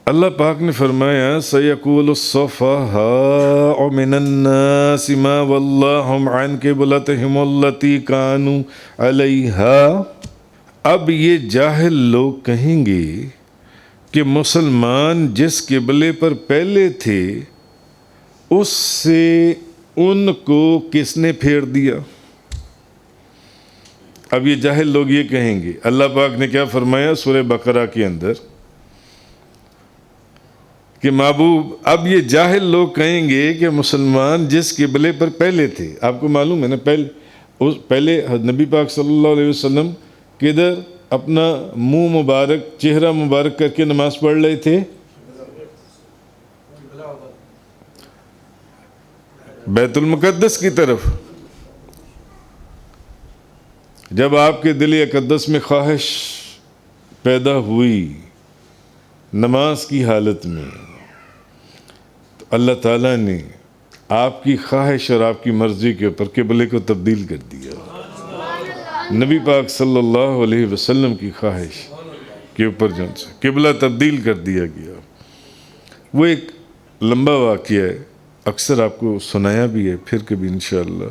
اللہ پاک نے فرمایا سَيَقُولُ السُّفَهَاءُ مِنَ النَّاسِ مَا وَلَّاهُمْ عَنْ قِبْلَتِهِمُ الَّتِي كَانُوا عَلَيْهَا۔ اب یہ جاہل لوگ کہیں گے کہ مسلمان جس قبلے پر پہلے تھے اس سے ان کو کس نے پھیر دیا۔ اب یہ جاہل لوگ یہ کہیں گے، اللہ پاک نے کیا فرمایا سورہ بقرہ کے اندر کہ محبوب اب یہ جاہل لوگ کہیں گے کہ مسلمان جس قبلے پر پہلے تھے، آپ کو معلوم ہے نا پہلے نبی پاک صلی اللہ علیہ وسلم کدھر اپنا منہ مبارک چہرہ مبارک کر کے نماز پڑھ رہے تھے؟ بیت المقدس کی طرف۔ جب آپ کے دل اقدس میں خواہش پیدا ہوئی نماز کی حالت میں تو اللہ تعالیٰ نے آپ کی خواہش اور آپ کی مرضی کے اوپر قبلے کو تبدیل کر دیا۔ نبی پاک صلی اللہ علیہ وسلم کی خواہش کے اوپر جو سے قبلہ تبدیل کر دیا گیا۔ وہ ایک لمبا واقعہ ہے، اکثر آپ کو سنایا بھی ہے، پھر کبھی انشاءاللہ۔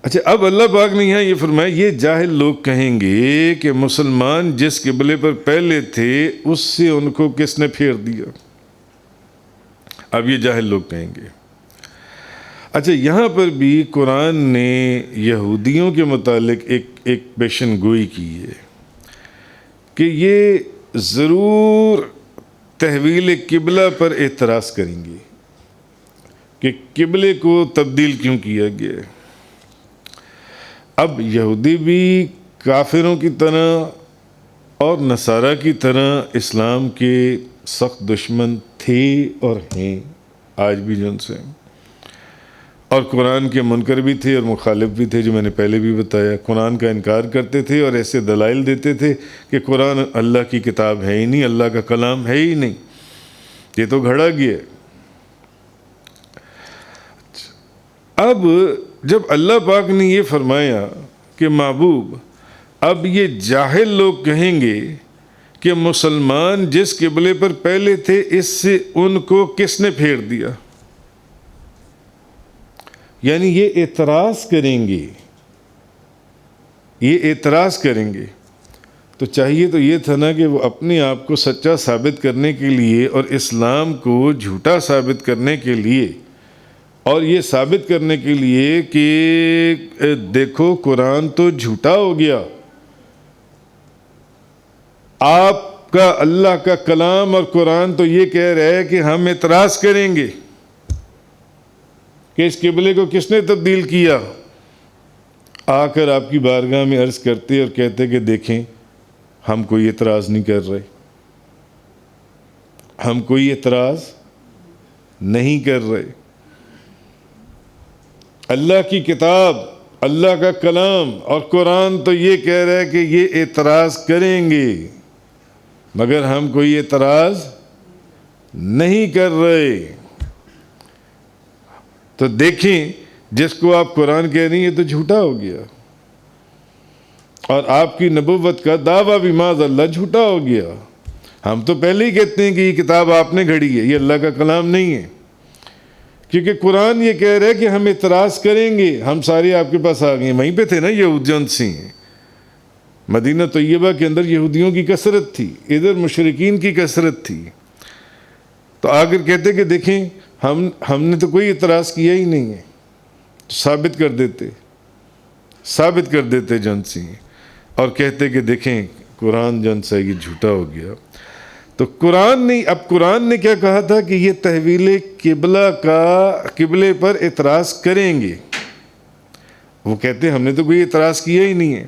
اچھا، اب اللہ پاک نے یہاں یہ فرمایا یہ جاہل لوگ کہیں گے کہ مسلمان جس قبلے پر پہلے تھے اس سے ان کو کس نے پھیر دیا۔ اب یہ جاہل لوگ کہیں گے۔ اچھا، یہاں پر بھی قرآن نے یہودیوں کے متعلق ایک پیشن گوئی کی ہے کہ یہ ضرور تحویل قبلہ پر اعتراض کریں گے کہ قبلے کو تبدیل کیوں کیا گیا ہے۔ اب یہودی بھی کافروں کی طرح اور نصارہ کی طرح اسلام کے سخت دشمن تھے اور ہیں آج بھی جن سے، اور قرآن کے منکر بھی تھے اور مخالف بھی تھے، جو میں نے پہلے بھی بتایا۔ قرآن کا انکار کرتے تھے اور ایسے دلائل دیتے تھے کہ قرآن اللہ کی کتاب ہے ہی نہیں، اللہ کا کلام ہے ہی نہیں، یہ تو گھڑا گیا ہے۔ اب جب اللہ پاک نے یہ فرمایا کہ محبوب اب یہ جاہل لوگ کہیں گے کہ مسلمان جس قبلے پر پہلے تھے اس سے ان کو کس نے پھیر دیا، یعنی یہ اعتراض کریں گے، یہ اعتراض کریں گے تو چاہیے تو یہ تھا نا کہ وہ اپنے آپ کو سچا ثابت کرنے کے لیے اور اسلام کو جھوٹا ثابت کرنے کے لیے اور یہ ثابت کرنے کے لیے کہ دیکھو قرآن تو جھوٹا ہو گیا، آپ کا اللہ کا کلام اور قرآن تو یہ کہہ رہا ہے کہ ہم اعتراض کریں گے کہ اس قبلے کو کس نے تبدیل کیا۔ آ کر آپ کی بارگاہ میں عرض کرتے اور کہتے کہ دیکھیں ہم کوئی اعتراض نہیں کر رہے، ہم کوئی اعتراض نہیں کر رہے، اللہ کی کتاب اللہ کا کلام اور قرآن تو یہ کہہ رہا ہے کہ یہ اعتراض کریں گے، مگر ہم کوئی اعتراض نہیں کر رہے۔ تو دیکھیں جس کو آپ قرآن کہہ رہی ہیں تو جھوٹا ہو گیا، اور آپ کی نبوت کا دعویٰ بھی معاذ اللہ جھوٹا ہو گیا۔ ہم تو پہلے ہی کہتے ہیں کہ یہ کتاب آپ نے گھڑی ہے، یہ اللہ کا کلام نہیں ہے، کیونکہ قرآن یہ کہہ رہا ہے کہ ہم اعتراض کریں گے۔ ہم سارے آپ کے پاس آ گئے، وہیں پہ تھے نا یہودیوں سے، مدینہ طیبہ کے اندر یہودیوں کی کثرت تھی، ادھر مشرکین کی کثرت تھی، تو آ کر کہتے کہ دیکھیں ہم نے تو کوئی اعتراض کیا ہی نہیں ہے، ثابت کر دیتے جن سے، اور کہتے کہ دیکھیں قرآن جن سے یہ جھوٹا ہو گیا۔ تو قرآن نے کیا کہا تھا کہ یہ تحویل قبلے پر اعتراض کریں گے، وہ کہتے ہم نے تو کوئی اعتراض کیا ہی نہیں ہے،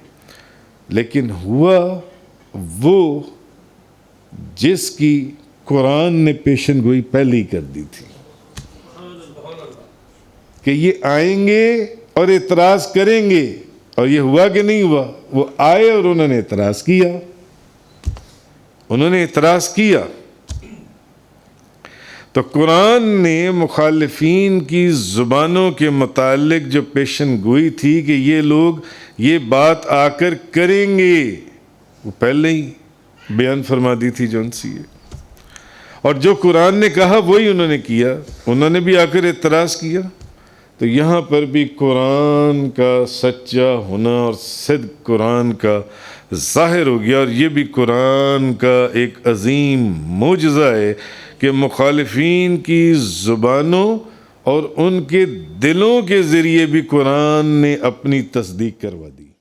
لیکن ہوا وہ جس کی قرآن نے پیشن گوئی پہلے ہی کر دی تھی کہ یہ آئیں گے اور اعتراض کریں گے، اور یہ ہوا کہ نہیں ہوا؟ وہ آئے اور انہوں نے اعتراض کیا، تو قرآن نے مخالفین کی زبانوں کے متعلق جو پیشن گوئی تھی کہ یہ لوگ یہ بات آ کر کریں گے، وہ پہلے ہی بیان فرما دی تھی جو ان سے، اور جو قرآن نے کہا وہی انہوں نے کیا، انہوں نے بھی آ کر اعتراض کیا۔ تو یہاں پر بھی قرآن کا سچا ہونا اور صدق قرآن کا ظاہر ہو گیا، اور یہ بھی قرآن کا ایک عظیم معجزہ ہے کہ مخالفین کی زبانوں اور ان کے دلوں کے ذریعے بھی قرآن نے اپنی تصدیق کروا دی۔